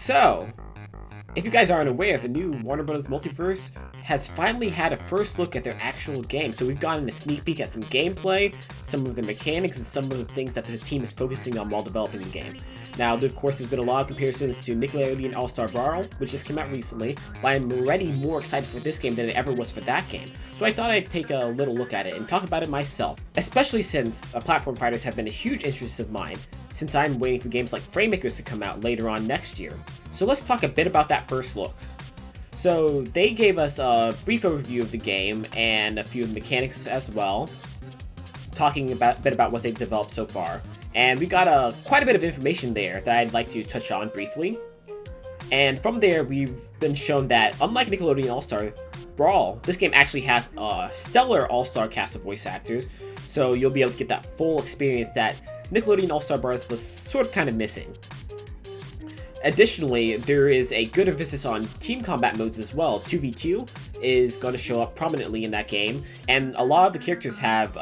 So, if you guys aren't aware, the new Warner Bros. Multiverse has finally had a first look at their actual game. So we've gotten a sneak peek at some gameplay, some of the mechanics, and some of the things that the team is focusing on while developing the game. Now, of course, there's been a lot of comparisons to Nickelodeon All-Star Brawl, which just came out recently, but I'm already more excited for this game than it ever was for that game. So I thought I'd take a little look at it and talk about it myself, especially since platform fighters have been a huge interest of mine, since I'm waiting for games like Framemakers to come out later on next year. So let's talk a bit about that first look. So they gave us a brief overview of the game and a few of the mechanics as well, talking a bit about what they've developed so far. And we got quite a bit of information there that I'd like to touch on briefly. And from there, we've been shown that, unlike Nickelodeon All-Star Brawl, this game actually has a stellar all-star cast of voice actors, so you'll be able to get that full experience that Nickelodeon All-Star Brawl was sort of kind of missing. Additionally, there is a good emphasis on team combat modes as well. 2v2 is going to show up prominently in that game, and a lot of the characters have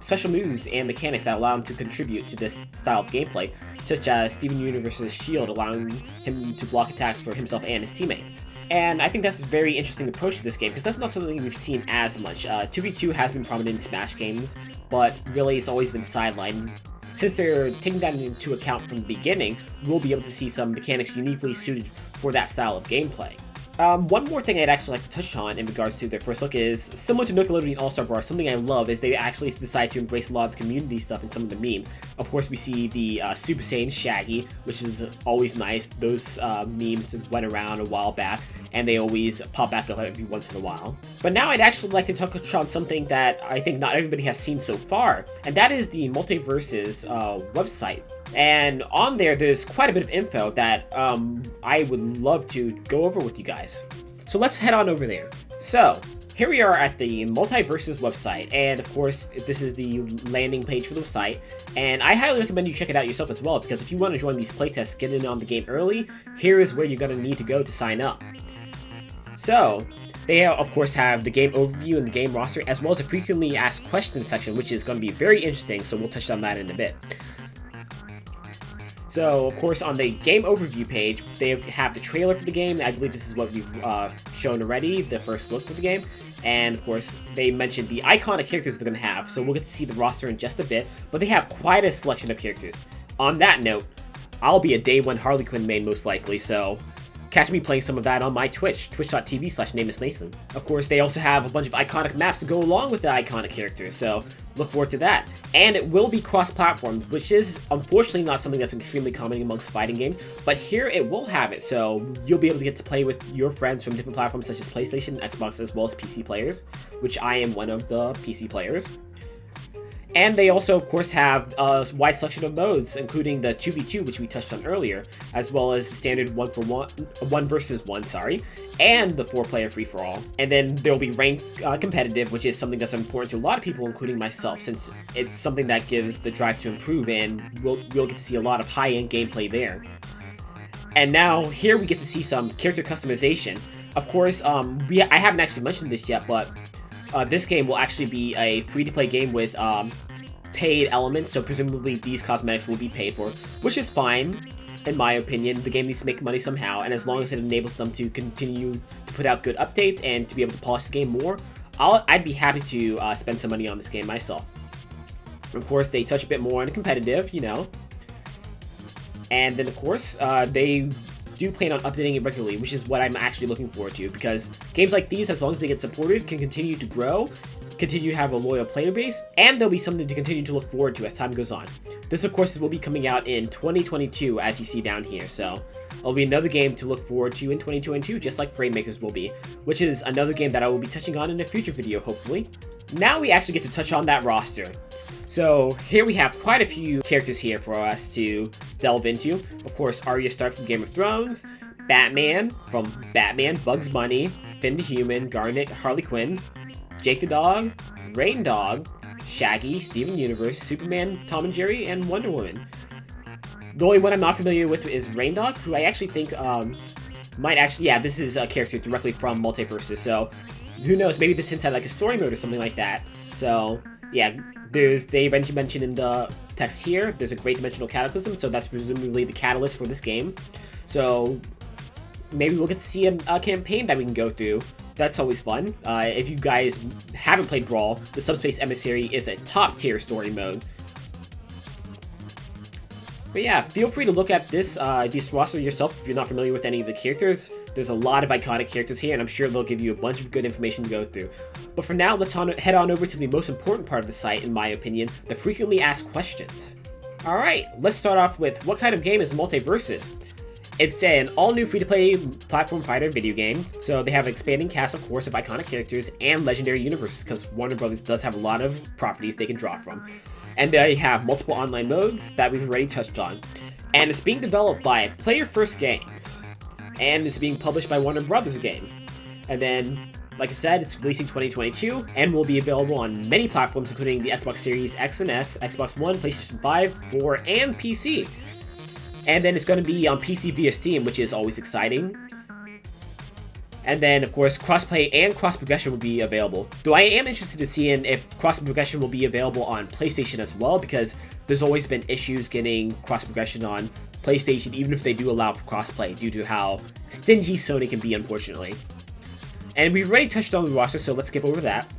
special moves and mechanics that allow them to contribute to this style of gameplay, such as Steven Universe's shield allowing him to block attacks for himself and his teammates. And I think that's a very interesting approach to this game, because that's not something we've seen as much. 2v2 has been prominent in Smash games, but really it's always been sidelined. Since they're taking that into account from the beginning, we'll be able to see some mechanics uniquely suited for that style of gameplay. One more thing I'd actually like to touch on in regards to their first look is, similar to Nickelodeon All-Star Brawl, something I love is they actually decide to embrace a lot of the community stuff and some of the memes. Of course, we see the Super Saiyan Shaggy, which is always nice. Those memes went around a while back, and they always pop back up every once in a while. But now I'd actually like to touch on something that I think not everybody has seen so far, and that is the MultiVersus website. And on there, there's quite a bit of info that I would love to go over with you guys. So let's head on over there. So, here we are at the MultiVersus website, and of course, this is the landing page for the site, and I highly recommend you check it out yourself as well, because if you want to join these playtests, get in on the game early, here is where you're going to need to go to sign up. So, they of course have the game overview and the game roster, as well as a frequently asked questions section, which is going to be very interesting, so we'll touch on that in a bit. So, of course, on the game overview page, they have the trailer for the game. I believe this is what we've shown already, the first look for the game. And, of course, they mentioned the iconic characters they're going to have, so we'll get to see the roster in just a bit. But they have quite a selection of characters. On that note, I'll be a day one Harley Quinn main most likely, so catch me playing some of that on my Twitch, twitch.tv/namelessnathan. Of course, they also have a bunch of iconic maps to go along with the iconic characters, so look forward to that. And it will be cross-platform, which is unfortunately not something that's extremely common amongst fighting games, but here it will have it, so you'll be able to get to play with your friends from different platforms such as PlayStation, Xbox, as well as PC players, which I am one of the PC players. And they also, of course, have a wide selection of modes, including the 2v2, which we touched on earlier, as well as the standard 1 versus 1, and the 4-player free-for-all. And then there'll be ranked competitive, which is something that's important to a lot of people, including myself, since it's something that gives the drive to improve, and we'll get to see a lot of high-end gameplay there. And now, here we get to see some character customization. Of course, I haven't actually mentioned this yet, but this game will actually be a free-to-play game with paid elements, so presumably these cosmetics will be paid for, which is fine, in my opinion. The game needs to make money somehow, and as long as it enables them to continue to put out good updates and to be able to polish the game more, I'd be happy to spend some money on this game myself. Of course, they touch a bit more on competitive, you know. And then, of course, they do plan on updating it regularly, which is what I'm actually looking forward to, because games like these, as long as they get supported, can continue to grow, continue to have a loyal player base, and there'll be something to continue to look forward to as time goes on. This, of course, will be coming out in 2022, as you see down here, so it'll be another game to look forward to in 2022, just like Framemakers will be, which is another game that I will be touching on in a future video, hopefully. Now we actually get to touch on that roster. So here we have quite a few characters here for us to delve into. Of course, Arya Stark from Game of Thrones, Batman from Batman, Bugs Bunny, Finn the Human, Garnet, Harley Quinn, Jake the Dog, Rain Dog, Shaggy, Steven Universe, Superman, Tom and Jerry, and Wonder Woman. The only one I'm not familiar with is Rain Dog, who I actually think might actually, yeah, this is a character directly from MultiVersus, so who knows, maybe this hints at like a story mode or something like that. So yeah, they eventually mentioned in the text here, there's a great dimensional cataclysm, so that's presumably the catalyst for this game. So maybe we'll get to see a campaign that we can go through. That's always fun. If you guys haven't played Brawl, the Subspace Emissary is a top tier story mode. But yeah, feel free to look at this roster yourself if you're not familiar with any of the characters. There's a lot of iconic characters here, and I'm sure they'll give you a bunch of good information to go through. But for now, let's head on over to the most important part of the site, in my opinion, the frequently asked questions. Alright, let's start off with, what kind of game is MultiVersus? It's an all-new free-to-play platform fighter video game, so they have an expanding cast, of course, of iconic characters and legendary universes, because Warner Bros. Does have a lot of properties they can draw from. And they have multiple online modes that we've already touched on. And it's being developed by Player First Games, and it's being published by Warner Bros. Games. And then, like I said, it's releasing 2022, and will be available on many platforms, including the Xbox Series X and S, Xbox One, PlayStation 5, 4, and PC. And then it's going to be on PC via Steam, which is always exciting. And then, of course, crossplay and cross-progression will be available. Though I am interested in seeing if cross-progression will be available on PlayStation as well, because there's always been issues getting cross-progression on PlayStation, even if they do allow for crossplay, due to how stingy Sony can be, unfortunately. And we've already touched on the roster, so let's skip over that.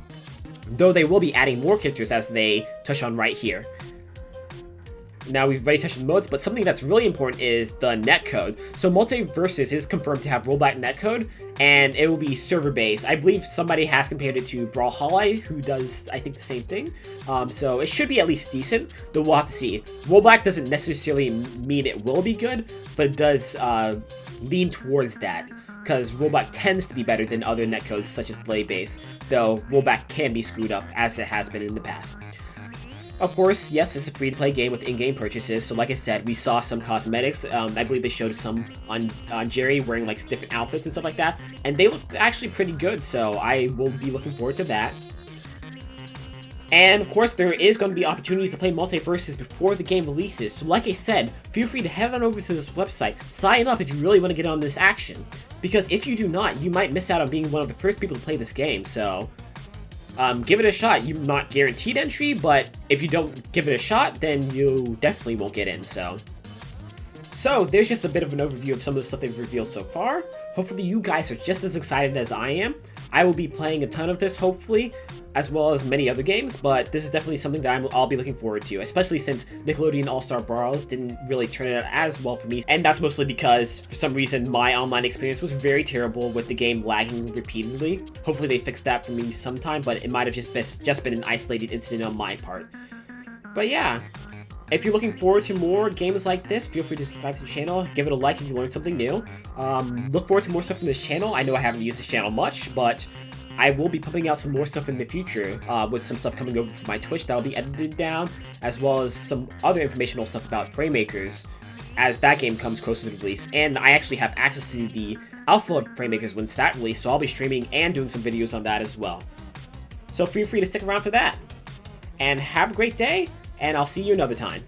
Though they will be adding more characters, as they touch on right here. Now, we've already touched on modes, but something that's really important is the netcode. So MultiVersus is confirmed to have rollback netcode, and it will be server-based. I believe somebody has compared it to Brawlhalla, who does, I think, the same thing. So it should be at least decent, though we'll have to see. Rollback doesn't necessarily mean it will be good, but it does lean towards that, because rollback tends to be better than other netcodes, such as delay-based, though rollback can be screwed up, as it has been in the past. Of course, yes, it's a free-to-play game with in-game purchases, so like I said, we saw some cosmetics. I believe they showed some on Jerry wearing like different outfits and stuff like that, and they look actually pretty good, so I will be looking forward to that. And of course, there is going to be opportunities to play MultiVersus before the game releases, so like I said, feel free to head on over to this website, sign up if you really want to get on this action, because if you do not, you might miss out on being one of the first people to play this game, so give it a shot. You're not guaranteed entry, but if you don't give it a shot, then you definitely won't get in, so there's just a bit of an overview of some of the stuff they've revealed so far. Hopefully you guys are just as excited as I am. I will be playing a ton of this, hopefully, as well as many other games, but this is definitely something that I'll be looking forward to, especially since Nickelodeon All-Star Brawls didn't really turn out as well for me, and that's mostly because, for some reason, my online experience was very terrible with the game lagging repeatedly. Hopefully they fixed that for me sometime, but it might have just been an isolated incident on my part. But yeah, if you're looking forward to more games like this, feel free to subscribe to the channel, give it a like if you learned something new. Look forward to more stuff from this channel. I know I haven't used this channel much, but I will be pumping out some more stuff in the future, with some stuff coming over from my Twitch that'll be edited down, as well as some other informational stuff about Framemakers, as that game comes closer to release. And I actually have access to the alpha of Framemakers when it's that release, so I'll be streaming and doing some videos on that as well. So feel free to stick around for that. And have a great day, and I'll see you another time.